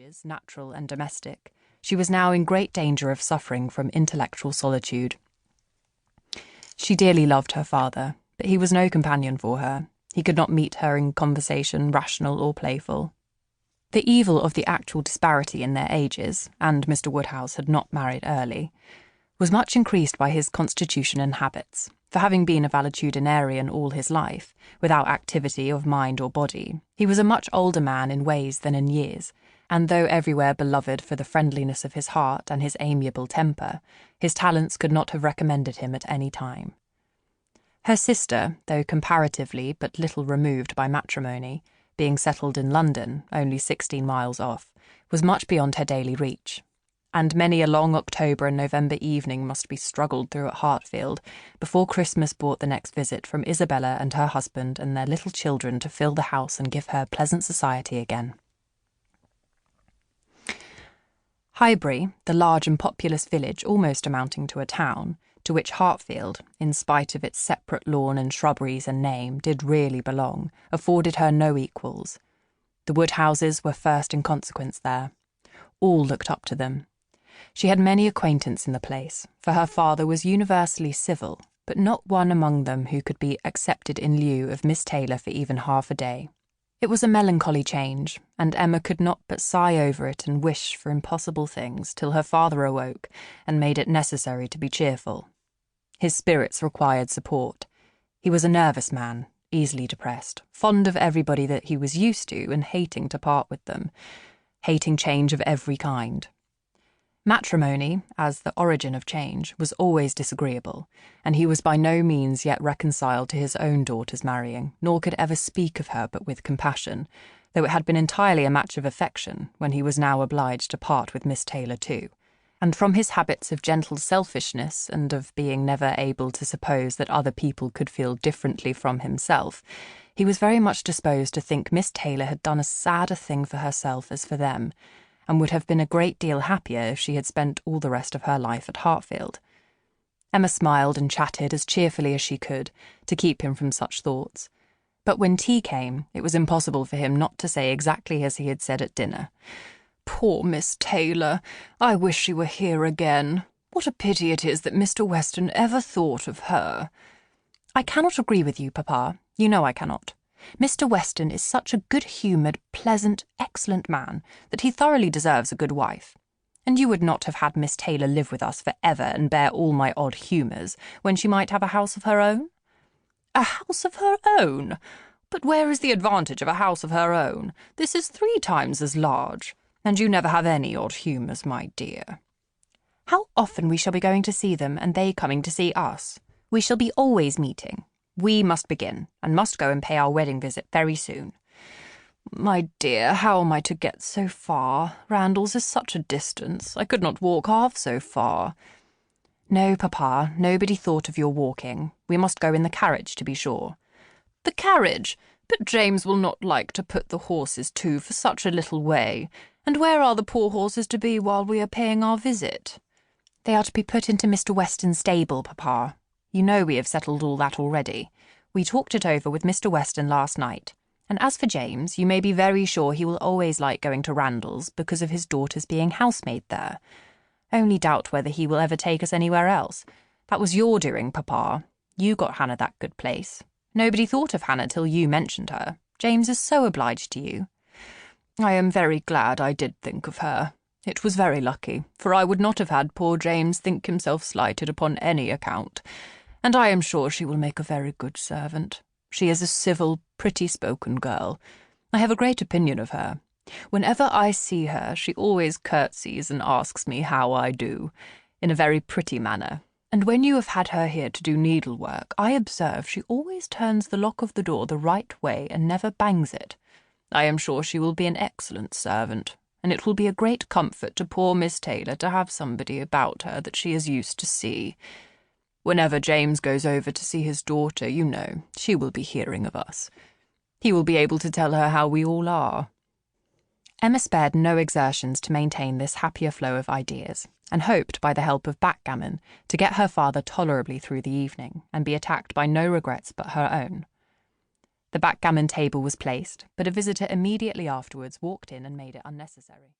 ages, natural and domestic, she was now in great danger of suffering from intellectual solitude. She dearly loved her father, but he was no companion for her. He could not meet her in conversation, rational or playful. The evil of the actual disparity in their ages, and Mr. Woodhouse had not married early, was much increased by his constitution and habits, for having been a valetudinarian all his life, without activity of mind or body, he was a much older man in ways than in years, and though everywhere beloved for the friendliness of his heart and his amiable temper, his talents could not have recommended him at any time. Her sister, though comparatively but little removed by matrimony, being settled in London, only 16 miles off, was much beyond her daily reach, and many a long October and November evening must be struggled through at Hartfield before Christmas brought the next visit from Isabella and her husband and their little children to fill the house and give her pleasant society again. Highbury, the large and populous village almost amounting to a town, to which Hartfield, in spite of its separate lawn and shrubberies and name, did really belong, afforded her no equals. The Woodhouses were first in consequence there. All looked up to them. She had many acquaintance in the place, for her father was universally civil, but not one among them who could be accepted in lieu of Miss Taylor for even half a day. It was a melancholy change, and Emma could not but sigh over it and wish for impossible things till her father awoke and made it necessary to be cheerful. His spirits required support. He was a nervous man, easily depressed, fond of everybody that he was used to and hating to part with them, hating change of every kind. Matrimony, as the origin of change, was always disagreeable, and he was by no means yet reconciled to his own daughter's marrying, nor could ever speak of her but with compassion, though it had been entirely a match of affection when he was now obliged to part with Miss Taylor too, and from his habits of gentle selfishness and of being never able to suppose that other people could feel differently from himself, he was very much disposed to think Miss Taylor had done as sad a thing for herself as for them, and would have been a great deal happier if she had spent all the rest of her life at Hartfield. Emma smiled and chatted as cheerfully as she could, to keep him from such thoughts. But when tea came, it was impossible for him not to say exactly as he had said at dinner. "Poor Miss Taylor! I wish she were here again. What a pity it is that Mr. Weston ever thought of her." "I cannot agree with you, Papa. You know I cannot. Mr. Weston is such a good-humoured, pleasant, excellent man that he thoroughly deserves a good wife. And you would not have had Miss Taylor live with us for ever and bear all my odd humours, when she might have a house of her own?" "A house of her own? But where is the advantage of a house of her own? This is 3 times as large, and you never have any odd humours, my dear." "How often we shall be going to see them, and they coming to see us. We shall be always meeting. We must begin, and must go and pay our wedding visit very soon." "My dear, how am I to get so far? Randalls is such a distance. I could not walk half so far." "No, Papa, nobody thought of your walking. We must go in the carriage, to be sure." "The carriage? But James will not like to put the horses to for such a little way. And where are the poor horses to be while we are paying our visit?" "They are to be put into Mr. Weston's stable, Papa. You know we have settled all that already. We talked it over with Mr. Weston last night. And as for James, you may be very sure he will always like going to Randalls because of his daughter's being housemaid there. Only doubt whether he will ever take us anywhere else. That was your doing, Papa. You got Hannah that good place. Nobody thought of Hannah till you mentioned her. James is so obliged to you." "I am very glad I did think of her. It was very lucky, for I would not have had poor James think himself slighted upon any account. And I am sure she will make a very good servant. She is a civil, pretty-spoken girl. I have a great opinion of her. Whenever I see her, she always curtsies and asks me how I do, in a very pretty manner. And when you have had her here to do needlework, I observe she always turns the lock of the door the right way and never bangs it. I am sure she will be an excellent servant, and it will be a great comfort to poor Miss Taylor to have somebody about her that she is used to see. Whenever James goes over to see his daughter, you know, she will be hearing of us. He will be able to tell her how we all are." Emma spared no exertions to maintain this happier flow of ideas, and hoped, by the help of backgammon, to get her father tolerably through the evening, and be attacked by no regrets but her own. The backgammon table was placed, but a visitor immediately afterwards walked in and made it unnecessary.